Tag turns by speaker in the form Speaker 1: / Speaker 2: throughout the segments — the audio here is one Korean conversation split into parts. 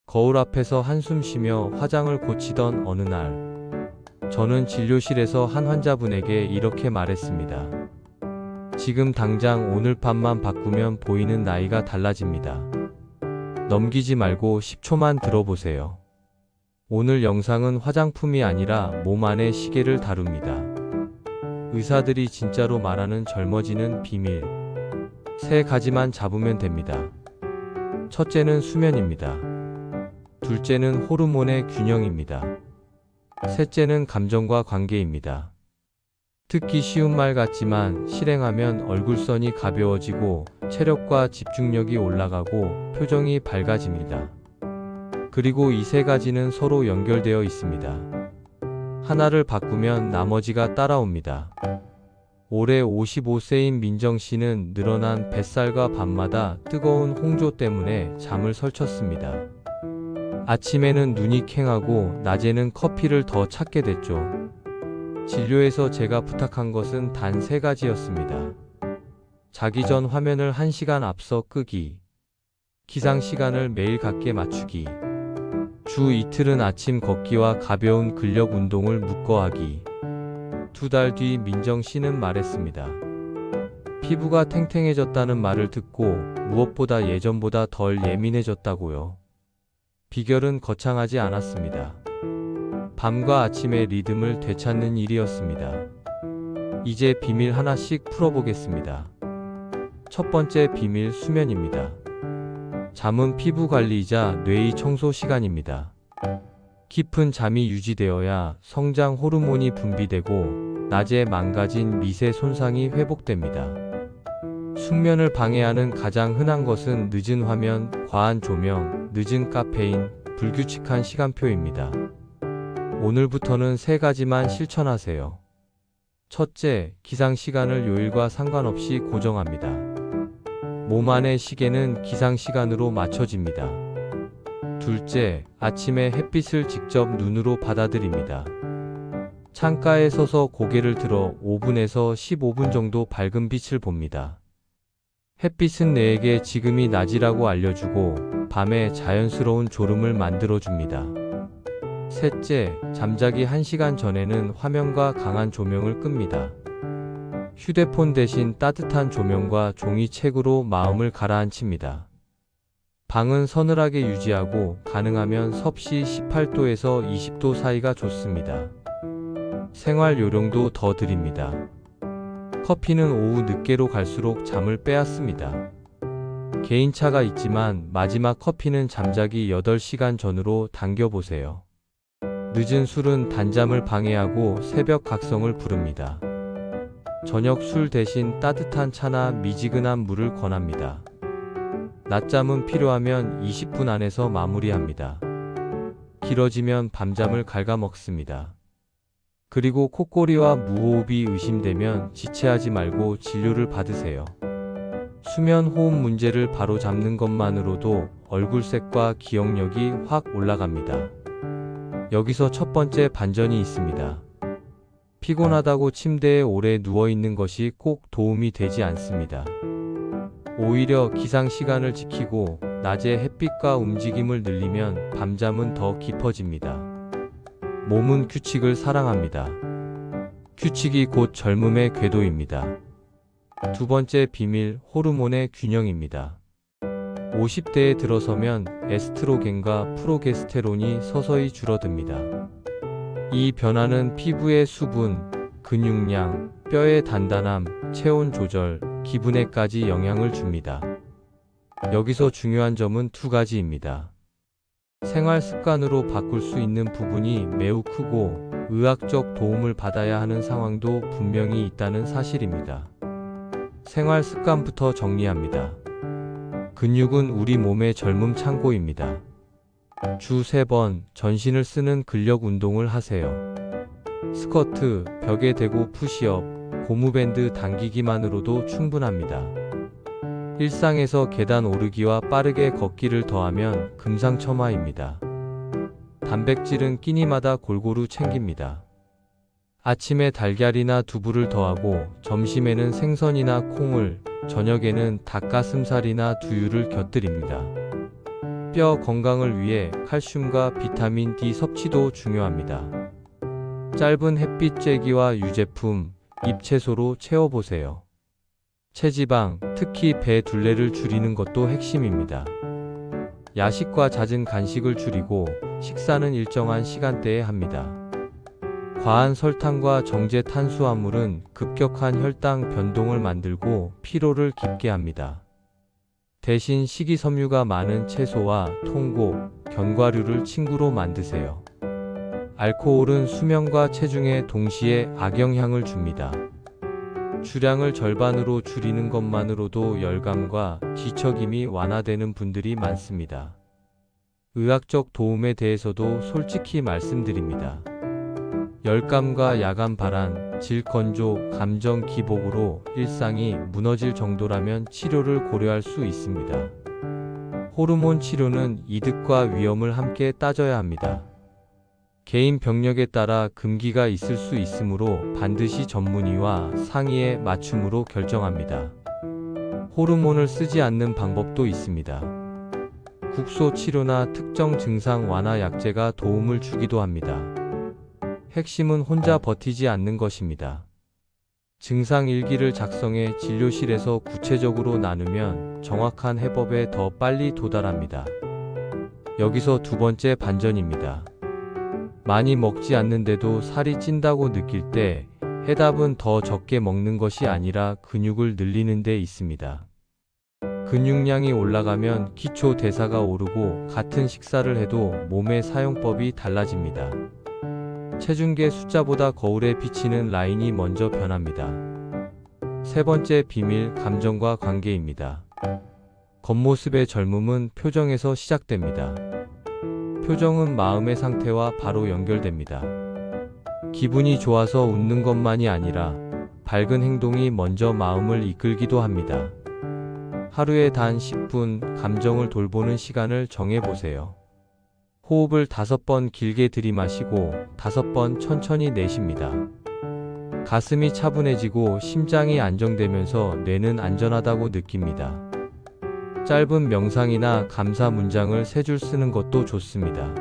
Speaker 1: 거울 앞에서 한숨 쉬며 화장을 고치던 어느 날, 저는 진료실에서 한 환자분에게 이렇게 말했습니다. 지금 당장 오늘 밤만 바꾸면 보이는 나이가 달라집니다. 넘기지 말고 10초만 들어보세요. 오늘 영상은 화장품이 아니라 몸 안의 시계를 다룹니다. 의사들이 진짜로 말하는 젊어지는 비밀. 3가지만 잡으면 됩니다. 첫째는 수면입니다. 둘째는 호르몬의 균형입니다. 셋째는 감정과 관계입니다. 듣기 쉬운 말 같지만 실행하면 얼굴선이 가벼워지고 체력과 집중력이 올라가고 표정이 밝아집니다. 그리고 이 3가지는 서로 연결되어 있습니다. 하나를 바꾸면 나머지가 따라옵니다. 올해 55세인 민정 씨는 늘어난 뱃살과 밤마다 뜨거운 홍조 때문에 잠을 설쳤습니다. 아침에는 눈이 캥하고 낮에는 커피를 더 찾게 됐죠. 진료에서 제가 부탁한 것은 단 3가지였습니다. 자기 전 화면을 1시간 앞서 끄기, 기상 시간을 매일 같게 맞추기, 주 이틀은 아침 걷기와 가벼운 근력 운동을 묶어하기. 2달 뒤 민정 씨는 말했습니다. 피부가 탱탱해졌다는 말을 듣고 무엇보다 예전보다 덜 예민해졌다고요. 비결은 거창하지 않았습니다. 밤과 아침의 리듬을 되찾는 일이었습니다. 이제 비밀 하나씩 풀어보겠습니다. 첫 번째 비밀, 수면입니다. 잠은 피부 관리이자 뇌의 청소 시간입니다. 깊은 잠이 유지되어야 성장 호르몬이 분비되고 낮에 망가진 미세 손상이 회복됩니다. 숙면을 방해하는 가장 흔한 것은 늦은 화면, 과한 조명, 늦은 카페인, 불규칙한 시간표입니다. 오늘부터는 3가지만 실천하세요. 첫째, 기상 시간을 요일과 상관없이 고정합니다. 몸 안의 시계는 기상 시간으로 맞춰집니다. 둘째, 아침에 햇빛을 직접 눈으로 받아들입니다. 창가에 서서 고개를 들어 5분에서 15분 정도 밝은 빛을 봅니다. 햇빛은 뇌에게 지금이 낮이라고 알려주고 밤에 자연스러운 졸음을 만들어줍니다. 셋째, 잠자기 1시간 전에는 화면과 강한 조명을 끕니다. 휴대폰 대신 따뜻한 조명과 종이책으로 마음을 가라앉힙니다. 방은 서늘하게 유지하고 가능하면 섭씨 18도에서 20도 사이가 좋습니다. 생활 요령도 더 드립니다. 커피는 오후 늦게로 갈수록 잠을 빼앗습니다. 개인차가 있지만 마지막 커피는 잠자기 8시간 전으로 당겨보세요. 늦은 술은 단잠을 방해하고 새벽 각성을 부릅니다. 저녁 술 대신 따뜻한 차나 미지근한 물을 권합니다. 낮잠은 필요하면 20분 안에서 마무리합니다. 길어지면 밤잠을 갉아먹습니다. 그리고 콧꼬리와 무호흡이 의심되면 지체하지 말고 진료를 받으세요. 수면 호흡 문제를 바로잡는 것만으로도 얼굴색과 기억력이 확 올라갑니다. 여기서 첫 번째 반전이 있습니다. 피곤하다고 침대에 오래 누워있는 것이 꼭 도움이 되지 않습니다. 오히려 기상 시간을 지키고 낮에 햇빛과 움직임을 늘리면 밤잠은 더 깊어집니다. 몸은 규칙을 사랑합니다. 규칙이 곧 젊음의 궤도입니다. 두 번째 비밀, 호르몬의 균형입니다. 50대에 들어서면 에스트로겐과 프로게스테론이 서서히 줄어듭니다. 이 변화는 피부의 수분, 근육량, 뼈의 단단함, 체온 조절, 기분에까지 영향을 줍니다. 여기서 중요한 점은 2가지입니다. 생활 습관으로 바꿀 수 있는 부분이 매우 크고 의학적 도움을 받아야 하는 상황도 분명히 있다는 사실입니다. 생활 습관부터 정리합니다. 근육은 우리 몸의 젊음 창고입니다. 주 3번 전신을 쓰는 근력 운동을 하세요. 스쿼트, 벽에 대고 푸시업, 고무밴드 당기기만으로도 충분합니다. 일상에서 계단 오르기와 빠르게 걷기를 더하면 금상첨화입니다. 단백질은 끼니마다 골고루 챙깁니다. 아침에 달걀이나 두부를 더하고 점심에는 생선이나 콩을, 저녁에는 닭가슴살이나 두유를 곁들입니다. 뼈 건강을 위해 칼슘과 비타민 D 섭취도 중요합니다. 짧은 햇빛 쬐기와 유제품, 잎채소로 채워보세요. 체지방, 특히 배 둘레를 줄이는 것도 핵심입니다. 야식과 잦은 간식을 줄이고 식사는 일정한 시간대에 합니다. 과한 설탕과 정제 탄수화물은 급격한 혈당 변동을 만들고 피로를 깊게 합니다. 대신 식이섬유가 많은 채소와 통곡, 견과류를 친구로 만드세요. 알코올은 수면과 체중에 동시에 악영향을 줍니다. 주량을 절반으로 줄이는 것만으로도 열감과 뒤척임이 완화되는 분들이 많습니다. 의학적 도움에 대해서도 솔직히 말씀드립니다. 열감과 야간 발한, 질 건조, 감정 기복으로 일상이 무너질 정도라면 치료를 고려할 수 있습니다. 호르몬 치료는 이득과 위험을 함께 따져야 합니다. 개인 병력에 따라 금기가 있을 수 있으므로 반드시 전문의와 상의에 맞춤으로 결정합니다. 호르몬을 쓰지 않는 방법도 있습니다. 국소 치료나 특정 증상 완화 약제가 도움을 주기도 합니다. 핵심은 혼자 버티지 않는 것입니다. 증상 일기를 작성해 진료실에서 구체적으로 나누면 정확한 해법에 더 빨리 도달합니다. 여기서 두 번째 반전입니다. 많이 먹지 않는데도 살이 찐다고 느낄 때 해답은 더 적게 먹는 것이 아니라 근육을 늘리는 데 있습니다. 근육량이 올라가면 기초 대사가 오르고 같은 식사를 해도 몸의 사용법이 달라집니다. 체중계 숫자보다 거울에 비치는 라인이 먼저 변합니다. 세 번째 비밀, 감정과 관계입니다. 겉모습의 젊음은 표정에서 시작됩니다. 표정은 마음의 상태와 바로 연결됩니다. 기분이 좋아서 웃는 것만이 아니라 밝은 행동이 먼저 마음을 이끌기도 합니다. 하루에 단 10분 감정을 돌보는 시간을 정해보세요. 호흡을 5번 길게 들이마시고 5번 천천히 내쉽니다. 가슴이 차분해지고 심장이 안정되면서 뇌는 안전하다고 느낍니다. 짧은 명상이나 감사 문장을 3줄 쓰는 것도 좋습니다.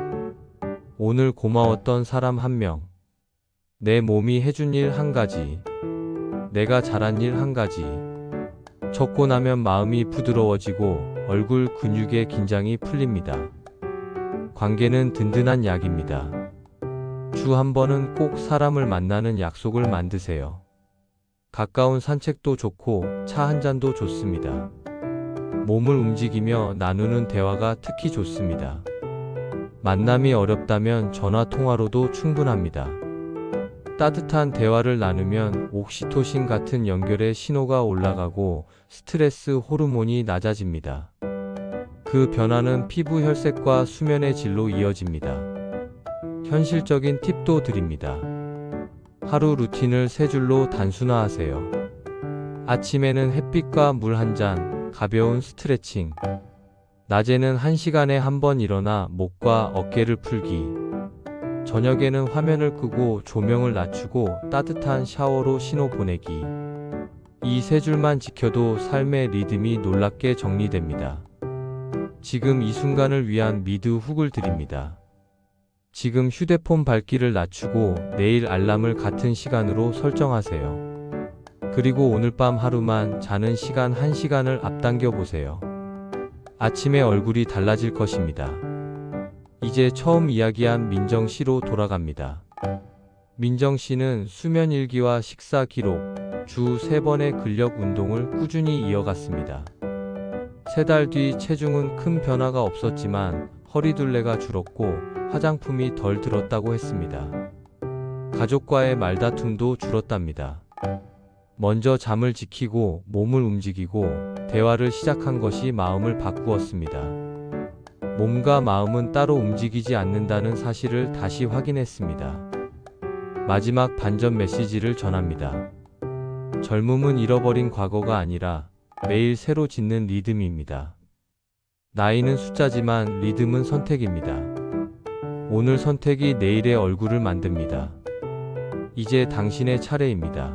Speaker 1: 오늘 고마웠던 사람 1명, 내 몸이 해준 일 1가지, 내가 잘한 일 1가지. 적고 나면 마음이 부드러워지고 얼굴 근육의 긴장이 풀립니다. 관계는 든든한 약입니다. 주 1번은 꼭 사람을 만나는 약속을 만드세요. 가까운 산책도 좋고 차 한 잔도 좋습니다. 몸을 움직이며 나누는 대화가 특히 좋습니다. 만남이 어렵다면 전화 통화로도 충분합니다. 따뜻한 대화를 나누면 옥시토신 같은 연결의 신호가 올라가고 스트레스 호르몬이 낮아집니다. 그 변화는 피부 혈색과 수면의 질로 이어집니다. 현실적인 팁도 드립니다. 하루 루틴을 3줄로 단순화하세요. 아침에는 햇빛과 물 1잔, 가벼운 스트레칭. 낮에는 1시간에 1번 일어나 목과 어깨를 풀기. 저녁에는 화면을 끄고 조명을 낮추고 따뜻한 샤워로 신호 보내기. 이 3줄만 지켜도 삶의 리듬이 놀랍게 정리됩니다. 지금 이 순간을 위한 미드 훅을 드립니다. 지금 휴대폰 밝기를 낮추고 내일 알람을 같은 시간으로 설정하세요. 그리고 오늘 밤 하루만 자는 시간 1시간을 앞당겨 보세요. 아침에 얼굴이 달라질 것입니다. 이제 처음 이야기한 민정 씨로 돌아갑니다. 민정 씨는 수면 일기와 식사 기록, 주 3번의 근력 운동을 꾸준히 이어갔습니다. 3달 뒤 체중은 큰 변화가 없었지만 허리둘레가 줄었고 화장품이 덜 들었다고 했습니다. 가족과의 말다툼도 줄었답니다. 먼저 잠을 지키고 몸을 움직이고 대화를 시작한 것이 마음을 바꾸었습니다. 몸과 마음은 따로 움직이지 않는다는 사실을 다시 확인했습니다. 마지막 반전 메시지를 전합니다. 젊음은 잃어버린 과거가 아니라 매일 새로 짓는 리듬입니다. 나이는 숫자지만 리듬은 선택입니다. 오늘 선택이 내일의 얼굴을 만듭니다. 이제 당신의 차례입니다.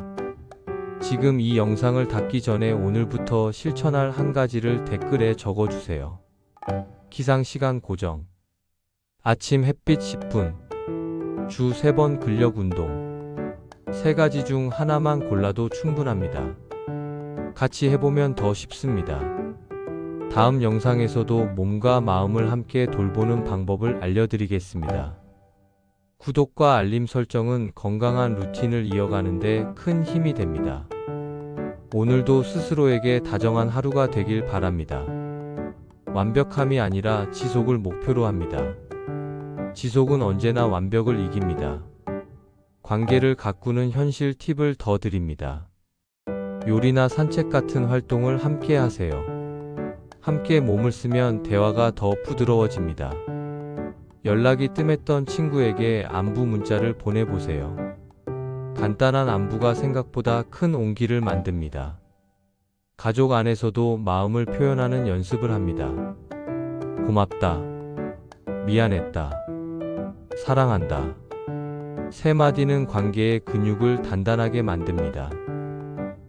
Speaker 1: 지금 이 영상을 닫기 전에 오늘부터 실천할 1가지를 댓글에 적어주세요. 기상시간 고정. 아침 햇빛 10분. 주 3번 근력 운동. 3가지 중 하나만 골라도 충분합니다. 같이 해보면 더 쉽습니다. 다음 영상에서도 몸과 마음을 함께 돌보는 방법을 알려드리겠습니다. 구독과 알림 설정은 건강한 루틴을 이어가는 데 큰 힘이 됩니다. 오늘도 스스로에게 다정한 하루가 되길 바랍니다. 완벽함이 아니라 지속을 목표로 합니다. 지속은 언제나 완벽을 이깁니다. 관계를 가꾸는 현실 팁을 더 드립니다. 요리나 산책 같은 활동을 함께 하세요. 함께 몸을 쓰면 대화가 더 부드러워집니다. 연락이 뜸했던 친구에게 안부 문자를 보내보세요. 간단한 안부가 생각보다 큰 온기를 만듭니다. 가족 안에서도 마음을 표현하는 연습을 합니다. 고맙다. 미안했다. 사랑한다. 세 마디는 관계의 근육을 단단하게 만듭니다.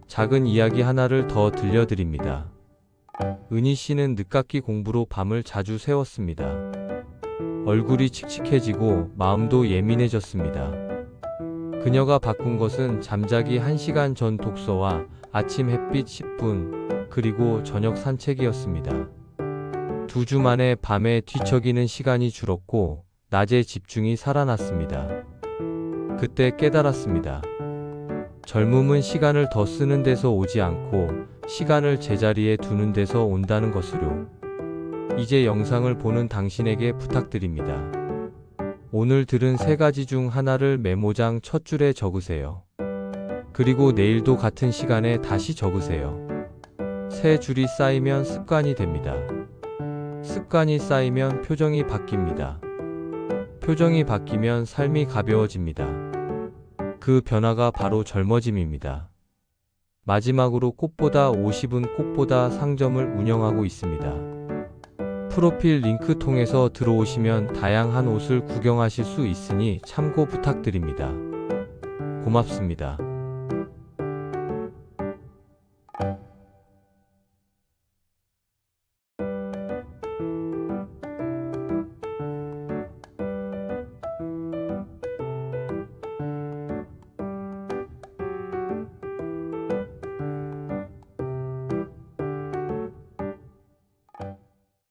Speaker 1: 작은 이야기 하나를 더 들려드립니다. 은희 씨는 늦깎이 공부로 밤을 자주 새웠습니다. 얼굴이 칙칙해지고 마음도 예민해졌습니다. 그녀가 바꾼 것은 잠자기 1시간 전 독서와 아침 햇빛 10분, 그리고 저녁 산책이었습니다. 2주 만에 밤에 뒤척이는 시간이 줄었고 낮에 집중이 살아났습니다. 그때 깨달았습니다. 젊음은 시간을 더 쓰는 데서 오지 않고 시간을 제자리에 두는 데서 온다는 것으로. 이제 영상을 보는 당신에게 부탁드립니다. 오늘 들은 3가지 중 하나를 메모장 첫 줄에 적으세요. 그리고 내일도 같은 시간에 다시 적으세요. 3줄이 쌓이면 습관이 됩니다. 습관이 쌓이면 표정이 바뀝니다. 표정이 바뀌면 삶이 가벼워집니다. 그 변화가 바로 젊어짐입니다. 마지막으로 꽃보다 50은 꽃보다 상점을 운영하고 있습니다. 프로필 링크 통해서 들어오시면 다양한 옷을 구경하실 수 있으니 참고 부탁드립니다. 고맙습니다.